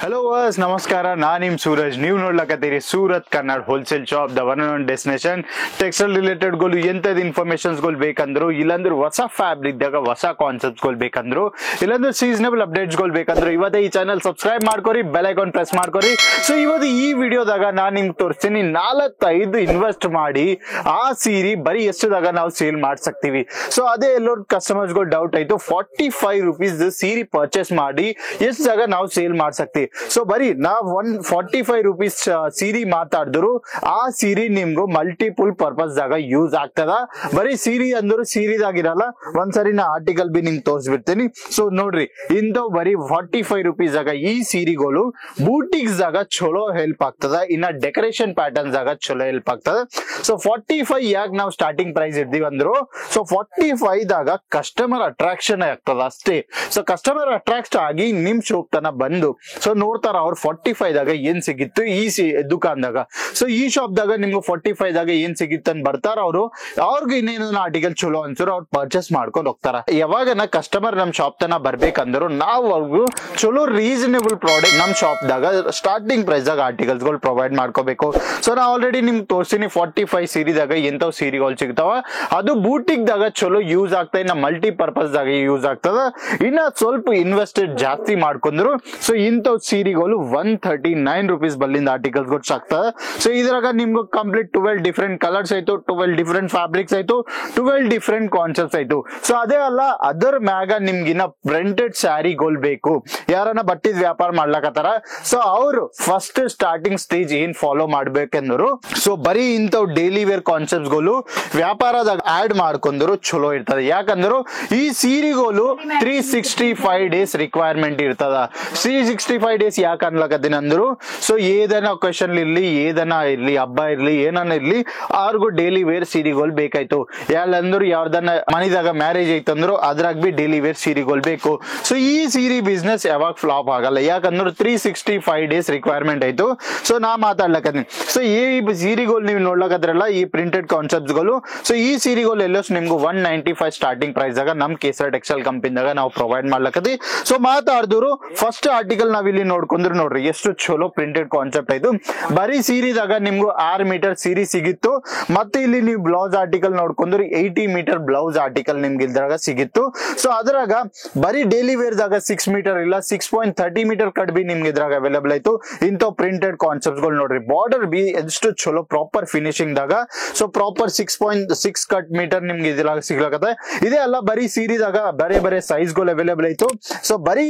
Hello, ನಮಸ್ಕಾರ. ನಾನು ನಿಮ್ ಸೂರಜ್. ನೀವು ನೋಡ್ಲಕತ್ತೀರಿ Surat Kannada wholesale shop, the one and destination. Textile related ಗಳು ಎಂತದ್ ಇನ್ಫಾರ್ಮೇಶನ್ಸ್ ಗಳು ಬೇಕಂದ್ರು, ಇಲ್ಲಾಂದ್ರೆ ಹೊಸ ಫ್ಯಾಬ್ರಿಕ್ ದಾಗ ಹೊಸ ಕಾನ್ಸೆಪ್ಟ್ಸ್ ಗಳು ಬೇಕಂದ್ರು, ಇಲ್ಲಾಂದ್ರೆ ಸೀಸನಬಲ್ ಅಪ್ಡೇಟ್ಸ್ ಗಳು ಬೇಕಂದ್ರು ಇವತ್ತೇ ಈ ಚಾನಲ್ ಸಬ್ಸ್ಕ್ರೈಬ್ ಮಾಡ್ಕೊರಿ, ಬೆಲ್ ಐಕಾನ್ ಪ್ರೆಸ್ ಮಾಡ್ಕೊರಿ. ಸೊ ಇವತ್ತು ಈ ವಿಡಿಯೋದಾಗ ನಾನು ನಿಮ್ಗೆ ತೋರಿಸ್ತೀನಿ 4-5 ಇನ್ವೆಸ್ಟ್ ಮಾಡಿ ಆ ಸೀರೆ ಬರೀ ಎಷ್ಟದಾಗ ನಾವು ಸೇಲ್ ಮಾಡ್ಸಕ್ತಿವಿ. ಸೊ ಅದೇ ಎಲ್ಲರೂ ಕಸ್ಟಮರ್ಸ್ ಗಳು ಡೌಟ್ ಆಯ್ತು, 45 rupees ಸೀರೆ ಪರ್ಚೇಸ್ ಮಾಡಿ ಎಷ್ಟು ಜಾಗ ನಾವು ಸೇಲ್ ಮಾಡ್ಸಕ್ತಿವಿ. ಸೊ ಬರೀ ನಾವ್ 145 rupees ಸೀರೆ ಮಾತಾಡಿದ್ರು ಆ ಸೀರೆ ನಿಮ್ಗೂ ಮಲ್ಟಿಪಲ್ ಪರ್ಪಸ್ ದಾಗ ಯೂಸ್ ಆಗ್ತದ. ಬರೀ ಸೀರೆ ಅಂದ್ರು ಸೀರೆದಾಗಿರಲ್ಲ, ಒಂದ್ಸರಿ ನಾ ಆರ್ಟಿಕಲ್ ಬಿ ನಿಮ್ಗೆ ತೋರಿಸ್ಬಿಡ್ತೀನಿ. ಸೊ ನೋಡ್ರಿ, ಇಂಥವ್ ಬರೀ 45 rupees ಆಗ ಈ ಸೀರೆಗಳು ಬೂಟಿಕ್ಸ್ ದಾಗ ಚಲೋ ಹೆಲ್ಪ್ ಆಗ್ತದ, ಇನ್ನ ಡೆಕೋರೇಷನ್ ಪ್ಯಾಟರ್ನ್ಸ್ ಆಗ ಚಲೋ ಹೆಲ್ಪ್ ಆಗ್ತದ. ಸೊ 45 ಯಾಕೆ ನಾವು ಸ್ಟಾರ್ಟಿಂಗ್ ಪ್ರೈಸ್ ಇದ್ದೀವಿ ಅಂದ್ರು, ಸೊ 45 ದಾಗ ಕಸ್ಟಮರ್ ಅಟ್ರಾಕ್ಷನ್ ಆಗ್ತದ ಅಷ್ಟೇ. ಸೊ ಕಸ್ಟಮರ್ ಅಟ್ರಾಕ್ಟ್ ಆಗಿ ನಿಮ್ ಶಾಪ್ ತನ ಬಂದು ಸೊ ನೋಡ್ತಾರ ಅವ್ರು 45 ದಾಗ ಏನ್ ಸಿಗಿತ್ತು ಈ ದುಕಾನ್ದಾಗ. ಸೊ ಈ ಶಾಪ್ ದಾಗ ನಿಮ್ಗೆ 45 ದಾಗ ಏನ್ ಸಿಗಿತ್ತು ಅಂತ ಬರ್ತಾರ ಅವರು, ಅವ್ರಿಗೆ ಇನ್ನೇನ ಆರ್ಟಿಕಲ್ ಚಲೋ ಅನ್ಸರು ಅವ್ರು ಪರ್ಚೇಸ್ ಮಾಡ್ಕೊಂಡು ಹೋಗ್ತಾರ. ಯಾವಾಗ ಕಸ್ಟಮರ್ ನಮ್ ಶಾಪ್ ತನ ಬರ್ಬೇಕಂದ್ರು ನಾವು ಅವ್ರಿಗೂ ಚಲೋ ರೀಸನೇಬಲ್ ಪ್ರಾಡಕ್ಟ್ ನಮ್ ಶಾಪ್ ದಾಗ ಸ್ಟಾರ್ಟಿಂಗ್ ಪ್ರೈಸ್ ದಾಗ ಆರ್ಟಿಕಲ್ಸ್ ಗಳು ಪ್ರೊವೈಡ್ ಮಾಡ್ಕೋಬೇಕು. ಸೊ ನಾ ಆಲ್ರೆಡಿ ನಿಮ್ಗೆ ತೋರಿಸ್ತೀನಿ 45 ಸೀರೆದಾಗ ಎಂತವ್ ಸೀರೆಗಳು ಸಿಗ್ತಾವ, ಅದು ಬೂಟಿಕ್ ದಾಗ ಚಲೋ ಯೂಸ್ ಆಗ್ತಾ, ಇನ್ನ ಮಲ್ಟಿ ಪರ್ಪಸ್ ದಾಗ ಯೂಸ್ ಆಗ್ತದ. ಇನ್ನ ಸ್ವಲ್ಪ ಇನ್ವೆಸ್ಟೆಡ್ ಜಾಸ್ತಿ ಮಾಡ್ಕೊಂಡ್ರು ಸೊ ಇಂಥವ್ ಸೀರೆಗಳು 139 rupees ಬಲ್ಲಿಂದ ಆರ್ಟಿಕಲ್ಸ್ ಗಳು ಸಿಗ್ತದ. ಸೊ ಇದ್ರಾಗ ನಿಮ್ಗೆ ಕಂಪ್ಲೀಟ್ 12 ಡಿಫ್ರೆಂಟ್ ಕಲರ್ಸ್ ಆಯ್ತು, 12 ಡಿಫ್ರೆಂಟ್ ಫ್ಯಾಬ್ರಿಕ್ಸ್ ಆಯ್ತು, 12 ಡಿಫ್ರೆಂಟ್ ಕಾನ್ಸೆಪ್ಟ್ಸ್ ಆಯ್ತು. ಸೊ ಅದೇ ಅಲ್ಲ, ಅದರ ಮ್ಯಾಗ ನಿಮ್ಗಿನ್ನ ಪ್ರಿಂಟೆಡ್ ಸ್ಯಾರಿಗಳು ಬೇಕು, ಯಾರನ್ನ ಬಟ್ಟಿದ್ ವ್ಯಾಪಾರ ಮಾಡ್ಲಕತ್ತಾರ, ಸೊ ಅವರು ಫಸ್ಟ್ ಸ್ಟಾರ್ಟಿಂಗ್ ಸ್ಟೇಜ್ ಏನ್ ಫಾಲೋ ಮಾಡ್ಬೇಕಂದ್ರು ಸೊ ಬರೀ ಇಂಥವ್ ಡೈಲಿ ವೇರ್ ಕಾನ್ಸೆಪ್ಟ್ಸ್ ಗಳು ವ್ಯಾಪಾರದಾಗ ಆಡ್ ಮಾಡ್ಕೊಂಡ್ರು ಚಲೋ ಇರ್ತದೆ. ಯಾಕಂದ್ರು ಈ ಸೀರೆಗಳು 365 days ರಿಕ್ವೈರ್ಮೆಂಟ್ ಇರ್ತದ. 365 days ಯಾಕೆ ಅನ್ಲಕತ್ತೀನಿ ಅಂದ್ರು, ಸೊ ಏದನ ಕ್ವೆಶನ್ ಇರ್ಲಿ, ಏದನ ಇರ್ಲಿ, ಹಬ್ಬ ಇರ್ಲಿ, ಏನನ್ನ ಇರ್ಲಿ, ಅವ್ರಿಗೂ ಡೈಲಿ ವೇರ್ ಸೀರೆಗಳು ಬೇಕಾಯ್ತು. ಯಾರಂದ್ರು ಯಾವ್ದನ್ನ ಮನಿದಾಗ ಮ್ಯಾರೇಜ್ ಐತಂದ್ರು ಅದ್ರಾಗ ಬಿ ಡೈಲಿ ವೇರ್ ಸೀರೆಗಳು ಬೇಕು. ಸೊ ಈ ಸೀರೆ ಬಿಸ್ನೆಸ್ ಯಾವಾಗ ಫ್ಲಾಪ್ ಆಗಲ್ಲ, ಯಾಕಂದ್ರೆ 365 days ರಿಕ್ವೈರ್ಮೆಂಟ್ ಆಯ್ತು. ಸೊ ನಾ ಮಾತಾಡ್ಲಕತ್ತೀನಿ. ಸೊ ಈ ಸೀರೆಗಳು ನೀವು ನೋಡ್ಲಕತ್ರಲ್ಲ, ಈ ಪ್ರಿಂಟೆಡ್ ಕಾನ್ಸೆಪ್ಟ್ಸ್ ಗಳು, ಸೊ ಈ ಸೀರೆಗಳು ಎಲ್ಲೋ ನಿಮ್ಗೆ 195 ಸ್ಟಾರ್ಟಿಂಗ್ ಪ್ರೈಸ್ ಆಗ ನಮ್ ಕೇಸರ್ ಟೆಕ್ಸ್ಟೈಲ್ ಕಂಪನಿದಾಗ ನಾವು ಪ್ರೊವೈಡ್ ಮಾಡ್ಲಕತ್ತಿ. ಸೊ ಮಾತಾಡಿದ್ರು ಫಸ್ಟ್ ಆರ್ಟಿಕಲ್ ನಾವ್ ಇಲ್ಲಿ ನೋಡ್ಕೊಂಡ್ರು ನೋಡ್ರಿ ಎಷ್ಟು ಚಲೋ ಪ್ರಿಂಟೆಡ್ ಕಾನ್ಸೆಪ್ಟ್ ಆಯ್ತು. ಬರೀ ಸೀರೆದಾಗ ನಿಮ್ಗೂ 6 ಮೀಟರ್ ಸೀರೆ ಸಿಗಿತ್ತು. ಮತ್ತೆ ಇಲ್ಲಿ ನೀವು ಬ್ಲೌಸ್ ಆರ್ಟಿಕಲ್ ನೋಡ್ಕೊಂಡ್ರು 80 ಮೀಟರ್ ಬ್ಲೌಸ್ ಆರ್ಟಿಕಲ್ ನಿಮ್ಗೆ ಇದ್ರಾಗ ಸಿಗಿತ್ತು. ಸೊ ಅದ್ರಾಗ ಬರೀ ಡೈಲಿ ವೇರ್ ದಾಗ 6 ಮೀಟರ್ ಇಲ್ಲ 6.30 ಮೀಟರ್ ಕಟ್ ಬಿ ನಿಮ್ಗೆ ಇದ್ರಾಗ ಅವೈಲೇಬಲ್ ಆಯ್ತು. ಇಂಥ ಪ್ರಿಂಟೆಡ್ ಕಾನ್ಸೆಪ್ಟ್ಸ್ ಗಳು ನೋಡ್ರಿ, ಬಾರ್ಡರ್ ಬಿ ಎಷ್ಟು ಚಲೋ ಪ್ರಾಪರ್ ಫಿನಿಶಿಂಗ್ ದಾಗ, ಸೊ ಪ್ರಾಪರ್ 6.6 ಕಟ್ ಮೀಟರ್ ನಿಮ್ಗೆ ಇದ್ರಾಗ ಸಿಗ್ಲಕತ್ತೆ. ಇದೇ ಅಲ್ಲ, ಬರೀ ಸೀರೆದಾಗ ಬೇರೆ ಸೈಜ್ ಗಳು ಅವೈಲೇಬಲ್ ಆಯ್ತು. ಸೊ ಬರೀ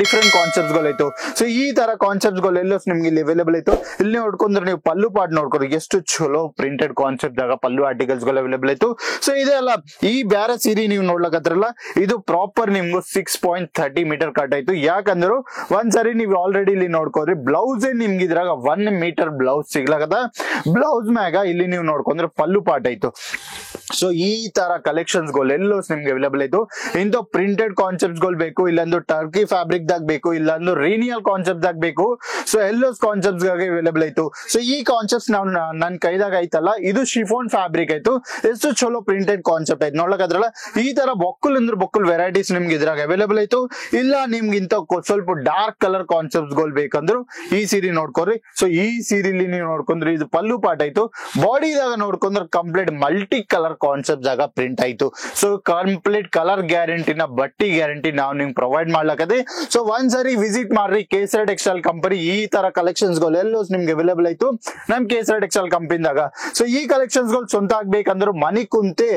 ಡಿಫ್ರೆಂಟ್ ಕಾನ್ಸೆಪ್ಟ್ಸ್ ಗಳು ಆಯ್ತು. ಸೊ ಈ ತರ ಕಾನ್ಸೆಪ್ಟ್ಸ್ ಗಳು ಎಲ್ಲ ನಿಮ್ಗೆ ಇಲ್ಲಿ ಅವೈಲೇಬಲ್ ಆಯ್ತು. ಇಲ್ಲಿ ನೋಡ್ಕೊಂಡ್ರೆ ನೀವು ಪಲ್ಲು ಪಾಟ್ ನೋಡ್ಕೊರಿ, ಎಷ್ಟು ಚಲೋ ಪ್ರಿಂಟೆಡ್ ಕಾನ್ಸೆಪ್ಟ್ ದಾಗ ಪಲ್ಲು ಆರ್ಟಿಕಲ್ಸ್ ಗಳು ಅವೈಲೇಬಲ್ ಆಯ್ತು. ಸೊ ಇದೇ ಅಲ್ಲ, ಈ ಬ್ಯಾರೆ ಸೀರೆ ನೀವು ನೋಡ್ಲಕತ್ರಲ್ಲ, ಇದು ಪ್ರಾಪರ್ ನಿಮ್ಗೂ 6.30 ಮೀಟರ್ ಕಟ್ ಆಯ್ತು. ಯಾಕಂದ್ರು ಒಂದ್ಸರಿ ನೀವು ಆಲ್ರೆಡಿ ಇಲ್ಲಿ ನೋಡ್ಕೋದ್ರಿ, ಬ್ಲೌಸ್ ನಿಮ್ಗೆ ಇದ್ರಾಗ 1 ಮೀಟರ್ ಬ್ಲೌಸ್ ಸಿಗ್ಲಕತ್ತ. ಬ್ಲೌಸ್ ಮ್ಯಾಗ ಇಲ್ಲಿ ನೀವು ನೋಡ್ಕೊಂಡ್ರೆ ಪಲ್ಲು ಪಾಟ್ ಆಯ್ತು. ಸೊ ಈ ತರ ಕಲೆಕ್ಷನ್ಸ್ ಗಳು ಎಲ್ಲೋ ನಿಮ್ಗೆ ಅವೈಲೇಬಲ್ ಆಯ್ತು. ಇಂಥ ಪ್ರಿಂಟೆಡ್ ಕಾನ್ಸೆಪ್ಟ್ಸ್ ಗಳು ಬೇಕು, ಇಲ್ಲೊಂದು ಟರ್ಕಿ ಫ್ಯಾಬ್ರಿಕ್ ದಾಗ ಬೇಕು, ಇಲ್ಲೊಂದು ರೀನಿಯಲ್ ಕಾನ್ಸೆಪ್ಟ್ ದಾಗ ಬೇಕು. ಸೊ ಎಲ್ಲೋ ಕಾನ್ಸೆಪ್ಟ್ಸ್ ಅವೈಲೇಬಲ್ ಆಯ್ತು. ಸೊ ಈ ಕಾನ್ಸೆಪ್ಟ್ಸ್ ನಾವು ನನ್ ಕೈದಾಗ ಐತಲ್ಲ, ಇದು ಶಿಫೋನ್ ಫ್ಯಾಬ್ರಿಕ್ ಆಯ್ತು. ಎಷ್ಟು ಚಲೋ ಪ್ರಿಂಟೆಡ್ ಕಾನ್ಸೆಪ್ಟ್ ಆಯ್ತು ನೋಡ್ಲಕದ್ರಲ್ಲ. ಈ ತರ ಬೊಕ್ಕಲ್ ಅಂದ್ರೆ ಬೊಕ್ಕಲ್ ವೆರೈಟೀಸ್ ನಿಮ್ಗೆ ಇದ್ರಾಗ ಅವೈಲೇಬಲ್ ಆಯ್ತು. ಇಲ್ಲ ನಿಮ್ಗೆ ಇಂಥ ಸ್ವಲ್ಪ ಡಾರ್ಕ್ ಕಲರ್ ಕಾನ್ಸೆಪ್ಟ್ಸ್ ಗಳು ಬೇಕಂದ್ರು ಈ ಸೀರೆ ನೋಡ್ಕೊರಿ. ಸೊ ಈ ಸೀರೆಲಿ ನೀವು ನೋಡ್ಕೊಂಡ್ರಿ, ಇದು ಪಲ್ಲು ಪಾಟ್ ಆಯ್ತು. ಬಾಡಿದಾಗ ನೋಡ್ಕೊಂಡ್ರೆ ಕಂಪ್ಲೀಟ್ ಮಲ್ಟಿ ಕಲರ್ ಕಾನ್ಸೆಪ್ಟ್ ಆಗ ಪ್ರಿಂಟ್ ಆಯ್ತು. ಸೊ ಕಂಪ್ಲೀಟ್ ಕಲರ್ ಗ್ಯಾರಂಟಿನ ಬಟ್ಟಿ ಗ್ಯಾರಂಟಿ ನಾವು ನಿಮ್ಗೆ ಪ್ರೊವೈಡ್ ಮಾಡ್ಲಕತ್ತೆ. ಸೊ ಒಂದ್ಸರಿ ವಿಸಿಟ್ ಮಾಡ್ರಿ ಕೇಸರ್ ಟೆಕ್ಸ್ಟೈಲ್ ಕಂಪನಿ. ಈ ತರ ಕಲೆಕ್ಷನ್ಸ್ ಗಳು ಎಲ್ಲೋ ನಿಮ್ಗೆ ಅವೈಲೇಬಲ್ ಆಯ್ತು ನಮ್ ಕೇಸರ್ ಟೆಕ್ಸ್ಟೈಲ್ ಕಂಪನಿದಾಗ. ಸೊ ಈ ಕಲೆಕ್ಷನ್ಸ್ ಗಳು ಸ್ವಂತ ಆಗ್ಬೇಕಂದ್ರೆ ಮನಿ ಕುಂತೆ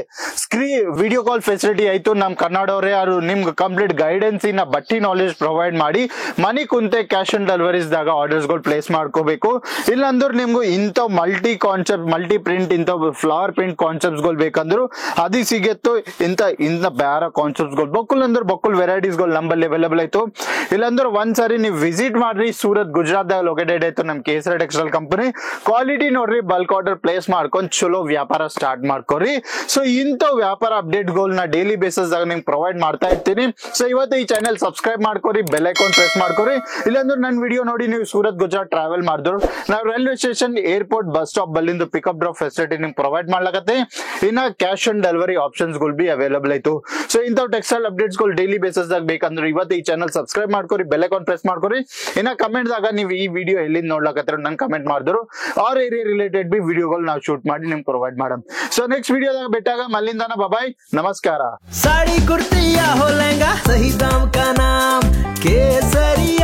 ವಿಡಿಯೋ ಕಾಲ್ ಫೆಸಿಲಿಟಿ ಆಯ್ತು. ನಮ್ ಕನ್ನಡವ್ರೆ ಯಾರು ನಿಮ್ಗೆ ಕಂಪ್ಲೀಟ್ ಗೈಡೆನ್ಸ್ ಇನ್ನ ಬಟ್ಟಿ ನಾಲೆಜ್ ಪ್ರೊವೈಡ್ ಮಾಡಿ ಮನಿ ಕುಂತೆ ಕ್ಯಾಶ್ ಆನ್ ಡೆಲಿವರೀಸ್ ದಾಗ ಆರ್ಡರ್ಸ್ ಗಳು ಪ್ಲೇಸ್ ಮಾಡ್ಕೋಬೇಕು. ಇಲ್ಲಾಂದ್ರೆ ನಿಮ್ಗೂ ಇಂಥ ಮಲ್ಟಿ ಕಾನ್ಸೆಪ್ಟ್, ಮಲ್ಟಿ ಪ್ರಿಂಟ್, ಇಂಥ ಫ್ಲವರ್ ಪ್ರಿಂಟ್ ಕಾನ್ಸೆಪ್ಟ್ಸ್ ಗಳು ಬೇಕಂದ್ರು ಅದು ಸಿಗತ್ತು. ಇಂಥ ಬೇರೆ ಕಾನ್ಸೆಪ್ಟ್ಸ್ ಗಳು ಬೊಕ್ಕಲ್ ಅಂದ್ರೆ ಬೊಕ್ಕಲ್ ವೆರೈಟೀಸ್ ಗಳು ನಂಬಲ್ಲಿ ಅವೈಲೇಬಲ್ ಆಯ್ತು. ಇಲ್ಲಾಂದ್ರೆ ಒಂದ್ಸರಿ ನೀವು ವಿಸಿಟ್ ಮಾಡ್ರಿ, ಸೂರತ್ ಗುಜರಾತ್ ದಾಗ ಲೊಕೇಟೆಡ್ ಆಯ್ತು ನಮ್ ಕೇಸರ್ ಟೆಕ್ಸ್ಟೈಲ್ ಕಂಪನಿ. ಕ್ವಾಲಿಟಿ ನೋಡ್ರಿ, ಬಲ್ಕ್ ಆರ್ಡರ್ ಪ್ಲೇಸ್ ಮಾಡ್ಕೊಂಡ್ ಚಲೋ ವ್ಯಾಪಾರ ಸ್ಟಾರ್ಟ್ ಮಾಡ್ಕೊರಿ. ಸೊ ಇಂಥ ವ್ಯಾಪಾರ ಅಪ್ಡೇಟ್ ಗಳನ್ನ ಡೈಲಿ ಬೇಸಿಸ್ ದಾಗ ನಿಮ್ಗೆ ಪ್ರೊವೈಡ್ ಮಾಡ್ತಾ ಇರ್ತೀನಿ. ಸೊ ಇವತ್ತು ಈ ಚಾನೆಲ್ ಸಬ್ಸ್ಕ್ರೈಬ್ ಮಾಡ್ಕೊರಿ, ಬೆಲ್ ಐಕಾನ್ ಪ್ರೆಸ್ ಮಾಡ್ಕೊರಿ. ಇಲ್ಲಾಂದ್ರೆ ನನ್ ವಿಡಿಯೋ ನೋಡಿ ನೀವು ಸೂರತ್ ಗುಜರಾತ್ ಟ್ರಾವೆಲ್ ಮಾಡಿದ್ರು ನಾವು railway station, airport, bus stop ಬಲ್ಲಿಂದ ಪಿಕಪ್ ಡ್ರಾಪ್ ಫೆಸಿಲಿಟಿ ನಿಮ್ಗೆ ಪ್ರೊವೈಡ್ ಮಾಡ್ಲಕತ್ತೆ. ಇನ್ನ ಇನ್ನ ಕ್ಯಾಶ್ ಆನ್ ಡೆಲಿವರಿ ಆಪ್ಷನ್ಸ್ ಗಳು ಬಿ ಅವೈಲಬಲ್ ಆಯ್ತು. ಸೊ ಇಂಥ ಟೆಕ್ಸ್ಟೈಲ್ ಅಪ್ಡೇಟ್ಸ್ ಗಳು ಡೈಲಿ ಬೇಸಿಸ್ ದಾಗ ಬೇಕಂದ್ರೆ ಇವತ್ತು ಈ ಚಾನಲ್ ಸಬ್ಸ್ಕ್ರೈಬ್ ಮಾಡ್ಕೊರಿ, ಬೆಲ್ ಐಕಾನ್ ಪ್ರೆಸ್ ಮಾಡ್ಕೊರಿ. ಇನ್ನ ಕಮೆಂಟ್ ದಾಗ ನೀವು ಈ ವಿಡಿಯೋ ಎಲ್ಲಿಂದ ನೋಡ್ಲಕತ್ರ ನನ್ ಕಮೆಂಟ್ ಮಾಡಿದ್ರು ಆರ್ ಏರಿಯಾ ರಿಲೇಟೆಡ್ ಬಿ ವಿಡಿಯೋಗಳು ನಾವು ಶೂಟ್ ಮಾಡಿ ನಿಮ್ಗೆ ಪ್ರೊವೈಡ್ ಮಾಡಮ್. ಸೊ ನೆಕ್ಸ್ಟ್ ವಿಡಿಯೋದಾಗ ಬಿಟ್ಟಾಗ ಮಲ್ಲಿಂದಾನ ಬಾಯ್, ನಮಸ್ಕಾರ. साड़ी कुर्ती या हो लहंगा, सही दाम का नाम केसरिया.